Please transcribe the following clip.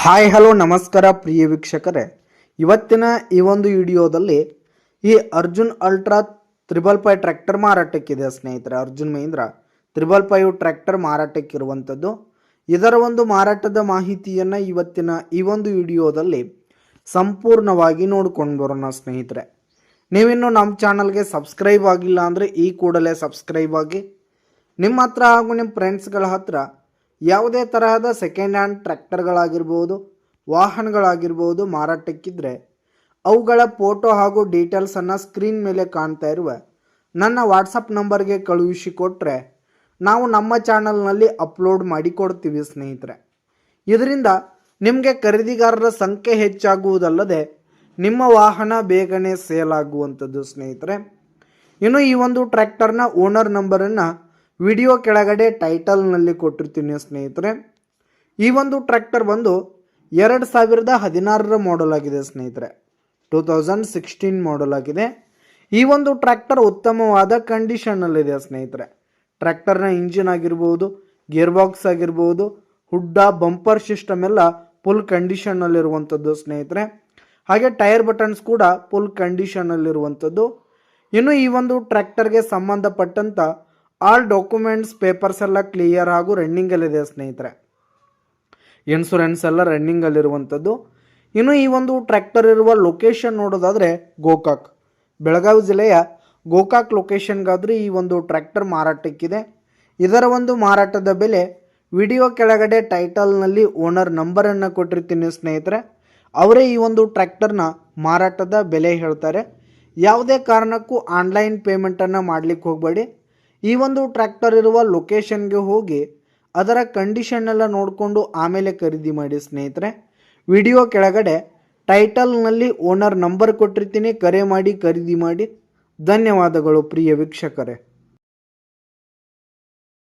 Hi hello ನಮಸ್ಕಾರ ಪ್ರಿಯ ವೀಕ್ಷಕರೇ, ಇವತ್ತಿನ ಈ ಒಂದು ವಿಡಿಯೋದಲ್ಲಿ ಈ ಅರ್ಜುನ್ ಅಲ್ಟ್ರಾ 555 ಟ್ರ್ಯಾಕ್ಟರ್ ಮಾರಾಟಕ್ಕಿದೆ ಸ್ನೇಹಿತರೆ. ಅರ್ಜುನ್ ಮಹೀಂದ್ರ 555 ಟ್ರ್ಯಾಕ್ಟರ್ ಮಾರಾಟಕ್ಕಿರುವಂಥದ್ದು. ಇದರ ಒಂದು ಮಾರಾಟದ ಮಾಹಿತಿಯನ್ನು ಇವತ್ತಿನ ಈ ಒಂದು ವಿಡಿಯೋದಲ್ಲಿ ಸಂಪೂರ್ಣವಾಗಿ ನೋಡ್ಕೊಂಡು ಬರೋಣ ಸ್ನೇಹಿತರೆ. ನೀವಿನ್ನು ನಮ್ಮ ಚಾನಲ್ಗೆ ಸಬ್ಸ್ಕ್ರೈಬ್ ಆಗಿಲ್ಲ ಅಂದರೆ ಈ ಕೂಡಲೇ ಸಬ್ಸ್ಕ್ರೈಬ್ ಆಗಿ. ನಿಮ್ಮ ಹತ್ರ ಹಾಗೂ ನಿಮ್ಮ ಫ್ರೆಂಡ್ಸ್ಗಳ ಹತ್ರ ಯಾವುದೇ ತರಹದ ಸೆಕೆಂಡ್ ಹ್ಯಾಂಡ್ ಟ್ರ್ಯಾಕ್ಟರ್ಗಳಾಗಿರ್ಬೋದು, ವಾಹನಗಳಾಗಿರ್ಬೋದು ಮಾರಾಟಕ್ಕಿದ್ರೆ ಅವುಗಳ ಫೋಟೋ ಹಾಗೂ ಡೀಟೇಲ್ಸನ್ನು ಸ್ಕ್ರೀನ್ ಮೇಲೆ ಕಾಣ್ತಾ ಇರುವ ನನ್ನ ವಾಟ್ಸಪ್ ನಂಬರ್ಗೆ ಕಳುಹಿಸಿಕೊಟ್ರೆ ನಾವು ನಮ್ಮ ಚಾನಲ್ನಲ್ಲಿ ಅಪ್ಲೋಡ್ ಮಾಡಿಕೊಡ್ತೀವಿ ಸ್ನೇಹಿತರೆ. ಇದರಿಂದ ನಿಮಗೆ ಖರೀದಿಗಾರರ ಸಂಖ್ಯೆ ಹೆಚ್ಚಾಗುವುದಲ್ಲದೆ ನಿಮ್ಮ ವಾಹನ ಬೇಗನೆ ಸೇಲ್ ಆಗುವಂಥದ್ದು ಸ್ನೇಹಿತರೆ. ಇನ್ನು ಈ ಒಂದು ಟ್ರ್ಯಾಕ್ಟರ್ನ ಓನರ್ ನಂಬರನ್ನು ವಿಡಿಯೋ ಕೆಳಗಡೆ ಟೈಟಲ್ನಲ್ಲಿ ಕೊಟ್ಟಿರ್ತೀನಿ ಸ್ನೇಹಿತರೆ. ಈ ಒಂದು ಟ್ರ್ಯಾಕ್ಟರ್ ಬಂದು 2016 ಮಾಡಲ್ ಆಗಿದೆ ಸ್ನೇಹಿತರೆ. 2016 ಮಾಡಲ್ ಆಗಿದೆ. ಈ ಒಂದು ಟ್ರ್ಯಾಕ್ಟರ್ ಉತ್ತಮವಾದ ಕಂಡೀಷನ್ನಲ್ಲಿದೆ ಸ್ನೇಹಿತರೆ. ಟ್ರ್ಯಾಕ್ಟರ್ನ ಇಂಜಿನ್ ಆಗಿರ್ಬೋದು, ಗೇರ್ ಬಾಕ್ಸ್ ಆಗಿರ್ಬೋದು, ಹುಡ್ಡ, ಬಂಪರ್ ಸಿಸ್ಟಮ್ ಎಲ್ಲ ಫುಲ್ ಕಂಡೀಷನ್ನಲ್ಲಿರುವಂಥದ್ದು ಸ್ನೇಹಿತರೆ. ಹಾಗೆ ಟೈರ್ ಬಟನ್ಸ್ ಕೂಡ ಫುಲ್ ಕಂಡೀಷನ್ನಲ್ಲಿರುವಂಥದ್ದು. ಇನ್ನು ಈ ಒಂದು ಟ್ರ್ಯಾಕ್ಟರ್ಗೆ ಸಂಬಂಧಪಟ್ಟಂಥ ಆಲ್ ಡಾಕ್ಯುಮೆಂಟ್ಸ್ ಪೇಪರ್ಸ್ ಎಲ್ಲ ಕ್ಲಿಯರ್ ಹಾಗೂ ರನ್ನಿಂಗಲ್ಲಿದೆ ಸ್ನೇಹಿತರೆ. ಇನ್ಶೂರೆನ್ಸ್ ಎಲ್ಲ ರನ್ನಿಂಗಲ್ಲಿರುವಂಥದ್ದು. ಇನ್ನು ಈ ಒಂದು ಟ್ರ್ಯಾಕ್ಟರ್ ಇರುವ ಲೊಕೇಶನ್ ನೋಡೋದಾದರೆ ಗೋಕಾಕ್, ಬೆಳಗಾವಿ ಜಿಲ್ಲೆಯ ಗೋಕಾಕ್ ಲೊಕೇಶನ್ಗಾದರೆ ಈ ಒಂದು ಟ್ರ್ಯಾಕ್ಟರ್ ಮಾರಾಟಕ್ಕಿದೆ. ಇದರ ಒಂದು ಮಾರಾಟದ ಬೆಲೆ ವಿಡಿಯೋ ಕೆಳಗಡೆ ಟೈಟಲ್ನಲ್ಲಿ ಓನರ್ ನಂಬರನ್ನು ಕೊಟ್ಟಿರ್ತೀನಿ ಸ್ನೇಹಿತರೆ. ಅವರೇ ಈ ಒಂದು ಟ್ರ್ಯಾಕ್ಟರ್ನ ಮಾರಾಟದ ಬೆಲೆ ಹೇಳ್ತಾರೆ. ಯಾವುದೇ ಕಾರಣಕ್ಕೂ ಆನ್ಲೈನ್ ಪೇಮೆಂಟನ್ನು ಮಾಡಲಿಕ್ಕೆ ಹೋಗಬೇಡಿ. ಈ ಒಂದು ಟ್ರ್ಯಾಕ್ಟರ್ ಇರುವ ಲೊಕೇಶನ್ಗೆ ಹೋಗಿ ಅದರ ಕಂಡೀಷನ್ ಎಲ್ಲ ನೋಡಿಕೊಂಡು ಆಮೇಲೆ ಖರೀದಿ ಮಾಡಿ ಸ್ನೇಹಿತರೆ. ವಿಡಿಯೋ ಕೆಳಗಡೆ ಟೈಟಲ್ನಲ್ಲಿ ಓನರ್ ನಂಬರ್ ಕೊಟ್ಟಿರ್ತೀನಿ, ಕರೆ ಮಾಡಿ ಖರೀದಿ ಮಾಡಿ. ಧನ್ಯವಾದಗಳು ಪ್ರಿಯ ವೀಕ್ಷಕರೇ.